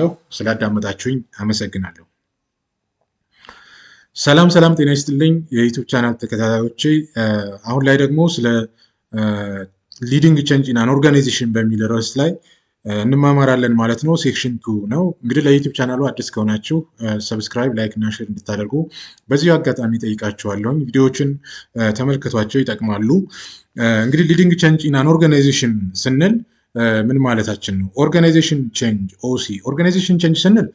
አመሰግናለሁ። ስላዳመጣችሁኝ አመሰግናለሁ። ሰላም ሰላም፣ ጤና ይስጥልኝ የዩቲዩብ ቻናል ተከታታዮቼ። አሁን ላይ ደግሞ ስለ ሊዲንግ ቼንጅ ኢን አን ኦርጋናይዜሽን በሚል ርዕስ ላይ እንማማራለን ማለት ነው። ሴክሽን 2 ነው። እንግዲህ ለዩቲዩብ ቻናሉ አዲስ ከሆናችሁ ሰብስክራይብ፣ ላይክ እና ሼር እንድታደርጉ በዚሁ አጋጣሚ ጠይቃችኋለሁ። ቪዲዮዎችን ተመልከቷቸው፣ ይጠቅማሉ። እንግዲህ ሊዲንግ ቼንጅ ኢን አን ኦርጋናይዜሽን ስንል ምን ማለታችን ነው? ኦርጋናይዜሽን ቼንጅ ኦሲ ኦርጋናይዜሽን ቼንጅ ስንል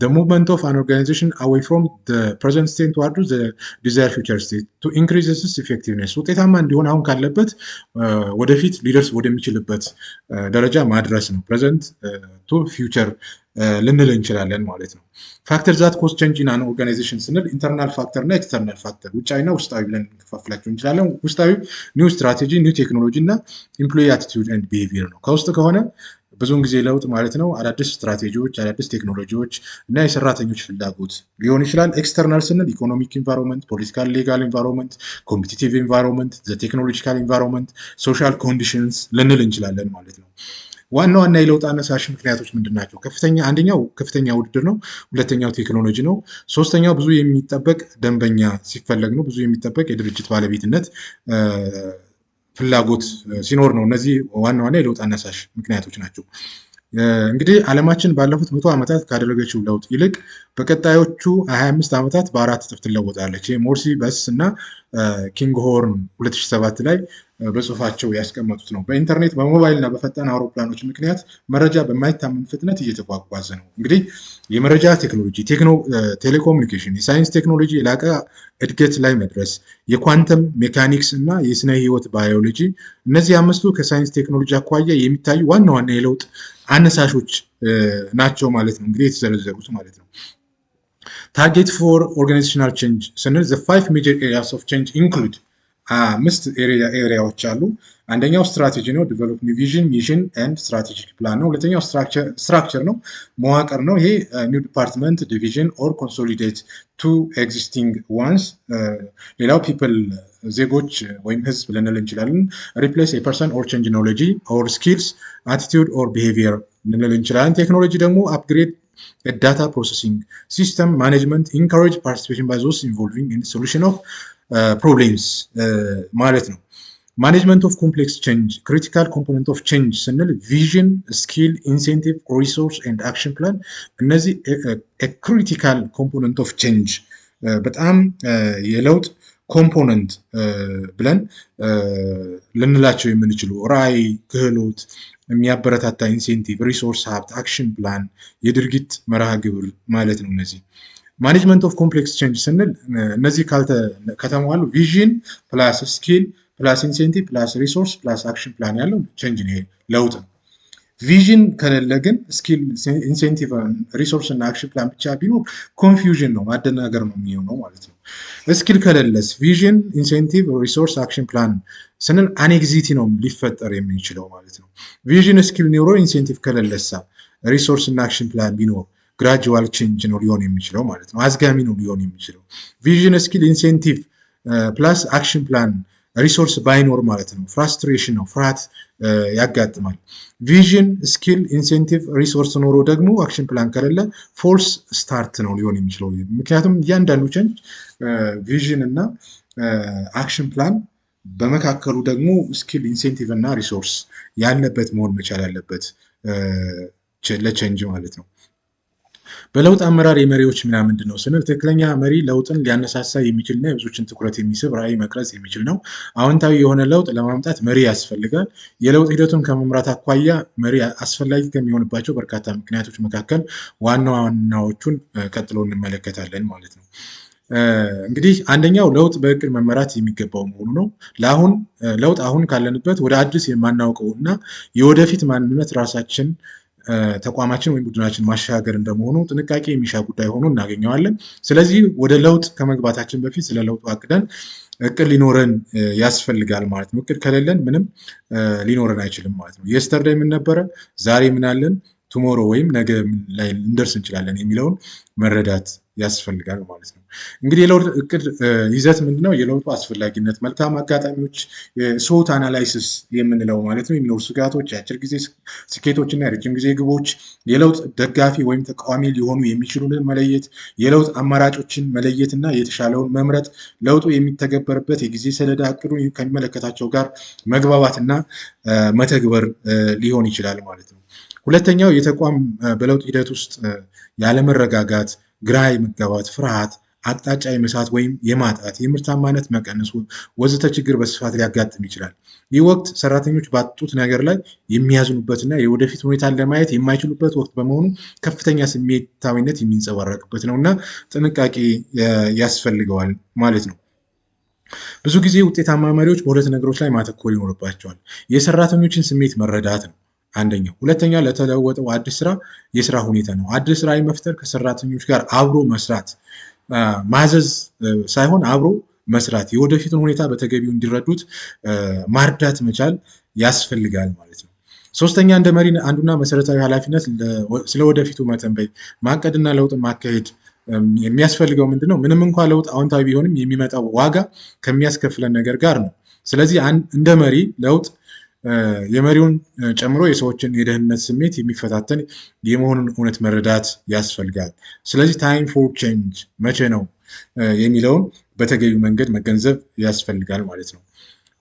the movement of an organization away from the present state towards the desired future state to increase its effectiveness ውጤታማ እንዲሆን አሁን ካለበት ወደፊት ሊደርስ ወደሚችልበት ደረጃ ማድረስ ነው። ፕሬዘንት ቱ ፊውቸር ልንል እንችላለን ማለት ነው። ፋክተር ዛት ኮዝ ቼንጅ ኢን አን ኦርጋናይዜሽን ስንል ኢንተርናል ፋክተር እና ኤክስተርናል ፋክተር ውጫዊና ውስጣዊ ብለን እንከፋፍላቸው እንችላለን። ውስጣዊ ኒው ስትራቴጂ፣ ኒው ቴክኖሎጂ እና ኢምፕሎይ አቲቲዩድ ኤንድ ቢሄቪየር ነው። ከውስጥ ከሆነ ብዙውን ጊዜ ለውጥ ማለት ነው አዳዲስ ስትራቴጂዎች፣ አዳዲስ ቴክኖሎጂዎች እና የሰራተኞች ፍላጎት ሊሆን ይችላል። ኤክስተርናል ስንል ኢኮኖሚክ ኢንቫይሮንመንት፣ ፖለቲካል ሌጋል ኢንቫይሮንመንት፣ ኮምፒቲቲቭ ኢንቫይሮንመንት፣ ቴክኖሎጂካል ኢንቫይሮንመንት፣ ሶሻል ኮንዲሽንስ ልንል እንችላለን ማለት ነው። ዋና ዋና የለውጥ አነሳሽ ምክንያቶች ምንድን ናቸው? አንደኛው ከፍተኛ ውድድር ነው። ሁለተኛው ቴክኖሎጂ ነው። ሶስተኛው ብዙ የሚጠበቅ ደንበኛ ሲፈለግ ነው። ብዙ የሚጠበቅ የድርጅት ባለቤትነት ፍላጎት ሲኖር ነው። እነዚህ ዋና ዋና የለውጥ አነሳሽ ምክንያቶች ናቸው። እንግዲህ ዓለማችን ባለፉት 100 ዓመታት ካደረገችው ለውጥ ይልቅ በቀጣዮቹ 25 ዓመታት በ4 እጥፍ ትለወጣለች። ሞርሲ በስ እና ኪንግሆርን 2007 ላይ በጽሁፋቸው ያስቀመጡት ነው። በኢንተርኔት በሞባይል እና በፈጣን አውሮፕላኖች ምክንያት መረጃ በማይታመን ፍጥነት እየተጓጓዘ ነው። እንግዲህ የመረጃ ቴክኖሎጂ፣ ቴሌኮሙኒኬሽን፣ የሳይንስ ቴክኖሎጂ የላቀ እድገት ላይ መድረስ፣ የኳንተም ሜካኒክስ እና የስነ ህይወት ባዮሎጂ፣ እነዚህ አምስቱ ከሳይንስ ቴክኖሎጂ አኳያ የሚታዩ ዋና ዋና የለውጥ አነሳሾች ናቸው ማለት ነው። እንግዲህ የተዘረዘሩት ማለት ነው። ታርጌት ፎር ኦርጋናይዜሽናል ቼንጅ ስንል the 5 major areas of change include 5 ኤሪያዎች አሉ። አንደኛው ስትራቴጂ ነው፣ ዲቨሎፕ ኒው ቪዥን ሚሽን ኤንድ ስትራቴጂክ ፕላን ነው። ሁለተኛው ስትራክቸር ነው፣ መዋቅር ነው። ይሄ ኒው ዲፓርትመንት ዲቪዥን ኦር ኮንሶሊዴት ቱ ኤግዚስቲንግ ዋንስ። ሌላው ፒፕል ዜጎች ወይም ህዝብ ልንል እንችላለን። ሪፕሌስ የፐርሰን ኦር ቼንጅ ኖሎጂ ኦር ስኪልስ አቲቲዩድ ኦር ቢሄቪየር ልንል እንችላለን። ቴክኖሎጂ ደግሞ አፕግሬድ ዳታ ፕሮሰሲንግ ሲስተም ማኔጅመንት ኢንካሬጅ ፓርቲሲፔሽን ባይ ዞስ ኢንቮልቪንግ ኢን ሶሉሽን ኦፍ ፕሮብሌምስ ማለት ነው። ማኔጅመንት ኦፍ ኮምፕሌክስ ቼንጅ ክሪቲካል ኮምፖነንት ኦፍ ቼንጅ ስንል ቪዥን፣ ስኪል፣ ኢንሴንቲቭ፣ ሪሶርስ ኤንድ አክሽን ፕላን። እነዚህ ክሪቲካል ኮምፖነንት ኦፍ ቼንጅ በጣም የለውጥ ኮምፖነንት ብለን ልንላቸው የምንችሉ ራዕይ፣ ክህሎት፣ የሚያበረታታ ኢንሴንቲቭ፣ ሪሶርስ፣ ሀብት፣ አክሽን ፕላን፣ የድርጊት መርሃ ግብር ማለት ነው። እነዚህ ማኔጅመንት ኦፍ ኮምፕሌክስ ቼንጅ ስንል እነዚህ ከተሟሉ ቪዥን ፕላስ ስኪል ፕላስ ኢንሴንቲቭ ፕላስ ሪሶርስ ፕላስ አክሽን ፕላን ያለው ቼንጅ ነው፣ ለውጥ ነው። ቪዥን ከሌለ ግን ስኪል፣ ኢንሴንቲቭ፣ ሪሶርስ እና አክሽን ፕላን ብቻ ቢኖር ኮንፊውዥን ነው፣ ማደናገር ነው የሚሆነው ማለት ነው። ስኪል ከሌለስ ቪዥን፣ ኢንሴንቲቭ፣ ሪሶርስ፣ አክሽን ፕላን ስንል አኔግዚቲ ነው ሊፈጠር የሚችለው ማለት ነው። ቪዥን ስኪል ኖሮ ኢንሴንቲቭ ከሌለሳ ሪሶርስ እና አክሽን ፕላን ቢኖር ግራጁዋል ቼንጅ ነው ሊሆን የሚችለው ማለት ነው። አዝጋሚ ነው ሊሆን የሚችለው። ቪዥን ስኪል ኢንሴንቲቭ ፕላስ አክሽን ፕላን ሪሶርስ ባይኖር ማለት ነው ፍራስትሬሽን ነው፣ ፍርሃት ያጋጥማል። ቪዥን ስኪል ኢንሴንቲቭ ሪሶርስ ኖሮ ደግሞ አክሽን ፕላን ከሌለ ፎልስ ስታርት ነው ሊሆን የሚችለው። ምክንያቱም እያንዳንዱ ቼንጅ ቪዥን እና አክሽን ፕላን በመካከሉ ደግሞ ስኪል ኢንሴንቲቭ እና ሪሶርስ ያለበት መሆን መቻል ያለበት ለቼንጅ ማለት ነው። በለውጥ አመራር የመሪዎች ሚና ምንድን ነው ስንል ትክክለኛ መሪ ለውጥን ሊያነሳሳ የሚችልና የብዙዎችን ትኩረት የሚስብ ራዕይ መቅረጽ የሚችል ነው። አዎንታዊ የሆነ ለውጥ ለማምጣት መሪ ያስፈልጋል። የለውጥ ሂደቱን ከመምራት አኳያ መሪ አስፈላጊ ከሚሆንባቸው በርካታ ምክንያቶች መካከል ዋና ዋናዎቹን ቀጥሎ እንመለከታለን ማለት ነው። እንግዲህ አንደኛው ለውጥ በእቅድ መመራት የሚገባው መሆኑ ነው። ለውጥ አሁን ካለንበት ወደ አዲስ የማናውቀው እና የወደፊት ማንነት ራሳችን ተቋማችን ወይም ቡድናችን ማሻገር እንደመሆኑ ጥንቃቄ የሚሻ ጉዳይ ሆኖ እናገኘዋለን። ስለዚህ ወደ ለውጥ ከመግባታችን በፊት ስለ ለውጡ አቅደን እቅድ ሊኖረን ያስፈልጋል ማለት ነው። እቅድ ከሌለን ምንም ሊኖረን አይችልም ማለት ነው። የስተርዴይ ምን ነበረ፣ ዛሬ ምን አለን፣ ቱሞሮ ወይም ነገ ላይ ልንደርስ እንችላለን የሚለውን መረዳት ያስፈልጋል ማለት ነው። እንግዲህ የለውጥ እቅድ ይዘት ምንድነው? የለውጡ አስፈላጊነት፣ መልካም አጋጣሚዎች፣ ሶት አናላይሲስ የምንለው ማለት ነው። የሚኖሩ ስጋቶች፣ የአጭር ጊዜ ስኬቶችና የረጅም ጊዜ ግቦች፣ የለውጥ ደጋፊ ወይም ተቃዋሚ ሊሆኑ የሚችሉንን መለየት፣ የለውጥ አማራጮችን መለየት እና የተሻለውን መምረጥ፣ ለውጡ የሚተገበርበት የጊዜ ሰሌዳ እቅዱን ከሚመለከታቸው ጋር መግባባትና መተግበር ሊሆን ይችላል ማለት ነው። ሁለተኛው የተቋም በለውጥ ሂደት ውስጥ ያለመረጋጋት፣ ግራ የመጋባት፣ ፍርሃት፣ አቅጣጫ የመሳት ወይም የማጣት፣ የምርታማነት መቀነስ ወዘተ ችግር በስፋት ሊያጋጥም ይችላል። ይህ ወቅት ሰራተኞች ባጡት ነገር ላይ የሚያዝኑበትና የወደፊት ሁኔታን ለማየት የማይችሉበት ወቅት በመሆኑ ከፍተኛ ስሜታዊነት የሚንጸባረቅበት ነው እና ጥንቃቄ ያስፈልገዋል ማለት ነው። ብዙ ጊዜ ውጤታማ መሪዎች በሁለት ነገሮች ላይ ማተኮር ይኖርባቸዋል። የሰራተኞችን ስሜት መረዳት ነው አንደኛው። ሁለተኛ ለተለወጠው አዲስ ስራ የስራ ሁኔታ ነው። አዲስ ራዕይ መፍጠር፣ ከሰራተኞች ጋር አብሮ መስራት፣ ማዘዝ ሳይሆን አብሮ መስራት፣ የወደፊቱን ሁኔታ በተገቢው እንዲረዱት ማርዳት መቻል ያስፈልጋል ማለት ነው። ሶስተኛ እንደ መሪ አንዱና መሰረታዊ ኃላፊነት ስለ ወደፊቱ መተንበይ፣ ማቀድና ለውጥ ማካሄድ የሚያስፈልገው ምንድነው? ምንም እንኳ ለውጥ አዎንታዊ ቢሆንም የሚመጣው ዋጋ ከሚያስከፍለን ነገር ጋር ነው። ስለዚህ እንደ መሪ ለውጥ የመሪውን ጨምሮ የሰዎችን የደህንነት ስሜት የሚፈታተን የመሆኑን እውነት መረዳት ያስፈልጋል። ስለዚህ ታይም ፎር ቼንጅ መቼ ነው የሚለውን በተገቢው መንገድ መገንዘብ ያስፈልጋል ማለት ነው።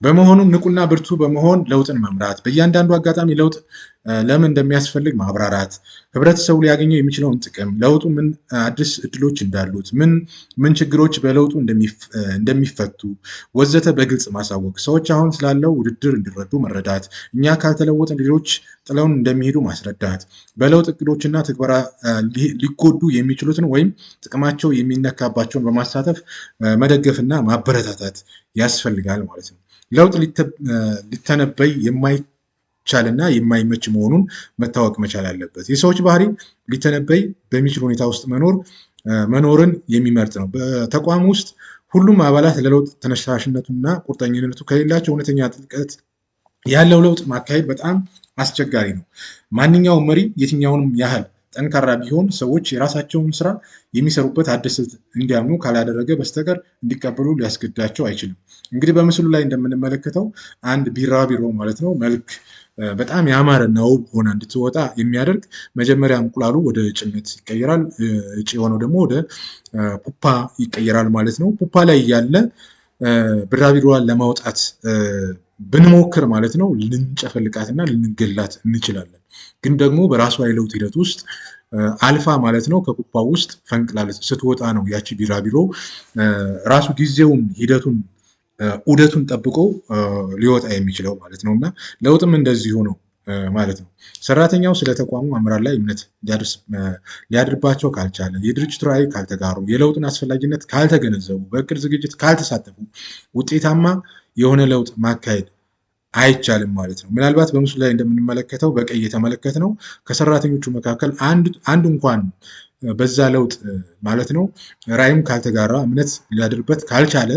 በመሆኑም ንቁና ብርቱ በመሆን ለውጥን መምራት፣ በእያንዳንዱ አጋጣሚ ለውጥ ለምን እንደሚያስፈልግ ማብራራት፣ ህብረተሰቡ ሊያገኘው የሚችለውን ጥቅም፣ ለውጡ ምን አዲስ እድሎች እንዳሉት፣ ምን ችግሮች በለውጡ እንደሚፈቱ ወዘተ በግልጽ ማሳወቅ፣ ሰዎች አሁን ስላለው ውድድር እንዲረዱ መረዳት፣ እኛ ካልተለወጥን ሌሎች ጥለውን እንደሚሄዱ ማስረዳት፣ በለውጥ እቅዶችና ትግበራ ሊጎዱ የሚችሉትን ወይም ጥቅማቸው የሚነካባቸውን በማሳተፍ መደገፍና ማበረታታት ያስፈልጋል ማለት ነው። ለውጥ ሊተነበይ የማይቻልና የማይመች መሆኑን መታወቅ መቻል አለበት። የሰዎች ባህሪ ሊተነበይ በሚችል ሁኔታ ውስጥ መኖርን የሚመርጥ ነው። በተቋም ውስጥ ሁሉም አባላት ለለውጥ ተነሳሽነቱና ቁርጠኝነቱ ከሌላቸው እውነተኛ ጥልቀት ያለው ለውጥ ማካሄድ በጣም አስቸጋሪ ነው። ማንኛውም መሪ የትኛውንም ያህል ጠንካራ ቢሆን ሰዎች የራሳቸውን ስራ የሚሰሩበት አዲስ እንዲያምኑ ካላደረገ በስተቀር እንዲቀበሉ ሊያስገድዳቸው አይችልም። እንግዲህ በምስሉ ላይ እንደምንመለከተው አንድ ቢራቢሮ ማለት ነው መልክ በጣም ያማረና ውብ ሆና እንድትወጣ የሚያደርግ መጀመሪያ እንቁላሉ ወደ እጭነት ይቀየራል። እጭ የሆነው ደግሞ ወደ ፑፓ ይቀየራል ማለት ነው። ፑፓ ላይ ያለ ቢራቢሮዋን ለማውጣት ብንሞክር ማለት ነው ልንጨፈልቃትና ልንገላት እንችላለን። ግን ደግሞ በራሷ የለውጥ ሂደት ውስጥ አልፋ ማለት ነው ከፑፓ ውስጥ ፈንቅላ ስትወጣ ነው ያቺ ቢራቢሮ ራሱ ጊዜውን ሂደቱን ዑደቱን ጠብቆ ሊወጣ የሚችለው ማለት ነው። እና ለውጥም እንደዚሁ ነው ማለት ነው። ሰራተኛው ስለ ተቋሙ አመራር ላይ እምነት ሊያድርባቸው ካልቻለ፣ የድርጅቱ ራዕይ ካልተጋሩ፣ የለውጥን አስፈላጊነት ካልተገነዘቡ፣ በእቅድ ዝግጅት ካልተሳተፉ ውጤታማ የሆነ ለውጥ ማካሄድ አይቻልም ማለት ነው። ምናልባት በምስሉ ላይ እንደምንመለከተው በቀይ የተመለከት ነው ከሰራተኞቹ መካከል አንዱ እንኳን በዛ ለውጥ ማለት ነው ራዕይም ካልተጋራ፣ እምነት ሊያድርበት ካልቻለ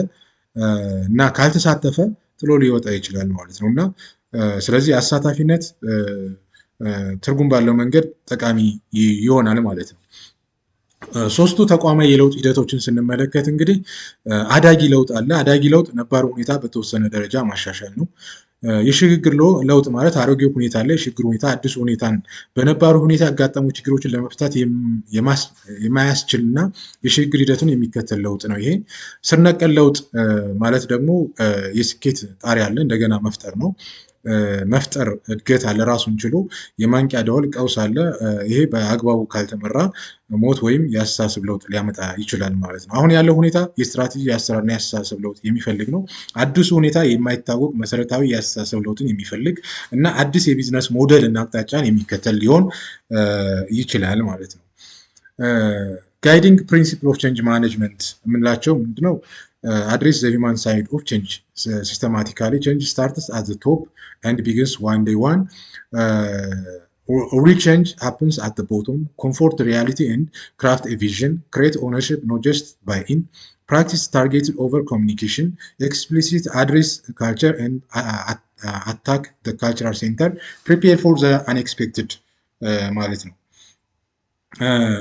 እና ካልተሳተፈ ጥሎ ሊወጣ ይችላል ማለት ነው። እና ስለዚህ አሳታፊነት ትርጉም ባለው መንገድ ጠቃሚ ይሆናል ማለት ነው። ሶስቱ ተቋማዊ የለውጥ ሂደቶችን ስንመለከት እንግዲህ አዳጊ ለውጥ አለ። አዳጊ ለውጥ ነባሩ ሁኔታ በተወሰነ ደረጃ ማሻሻል ነው። የሽግግር ለውጥ ማለት አሮጌው ሁኔታ አለ፣ የሽግግር ሁኔታ አዲሱ ሁኔታን በነባሩ ሁኔታ ያጋጠሙ ችግሮችን ለመፍታት የማያስችልና የሽግግር ሂደቱን የሚከተል ለውጥ ነው። ይሄ ስር ነቀል ለውጥ ማለት ደግሞ የስኬት ጣሪያ አለ፣ እንደገና መፍጠር ነው። መፍጠር እድገት አለ ራሱን ችሎ፣ የማንቂያ ደወል ቀውስ አለ። ይሄ በአግባቡ ካልተመራ ሞት ወይም የአስተሳሰብ ለውጥ ሊያመጣ ይችላል ማለት ነው። አሁን ያለው ሁኔታ የስትራቴጂ የአሰራርና የአስተሳሰብ ለውጥ የሚፈልግ ነው። አዲሱ ሁኔታ የማይታወቅ መሰረታዊ የአስተሳሰብ ለውጥን የሚፈልግ እና አዲስ የቢዝነስ ሞዴል እና አቅጣጫን የሚከተል ሊሆን ይችላል ማለት ነው። ጋይዲንግ ፕሪንሲፕል ኦፍ ቼንጅ ማኔጅመንት የምንላቸው ምንድነው? አድሬስ ዘ ሂውማን ሳይድ ኦፍ ቼንጅ ሲስተማቲካሊ ቼንጅ ስታርትስ አት ዘ ቶፕ ኤንድ ቢግንስ ዋን ዴይ ዋን ሪል ቼንጅ ሃፕንስ አት ዘ ቦቶም ኮምፎርት ሪያሊቲ ኤንድ ክራፍት ኤ ቪዥን ክሬት ኦነርሺፕ ኖት ጀስት ባይ ኢን ፕራክቲስ ታርጌትድ ኦቨር ኮሚኒኬሽን ኤክስፕሊሲት አድሬስ ካልቸር ኤንድ አታክ ዘ ካልቸራል ሴንተር ፕሪፔር ፎር ዘ አንኤክስፔክትድ ማለት ነው።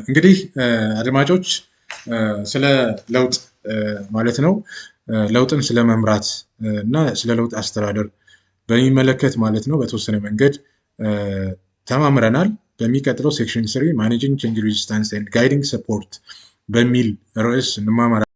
እንግዲህ አድማጮች ስለ ለውጥ ማለት ነው ለውጥን ስለ መምራት እና ስለ ለውጥ አስተዳደር በሚመለከት ማለት ነው በተወሰነ መንገድ ተማምረናል። በሚቀጥለው ሴክሽን 3 ማኔጂንግ ቼንጅ ሬዚስታንስ ኤንድ ጋይዲንግ ሰፖርት በሚል ርዕስ እንማማራለን።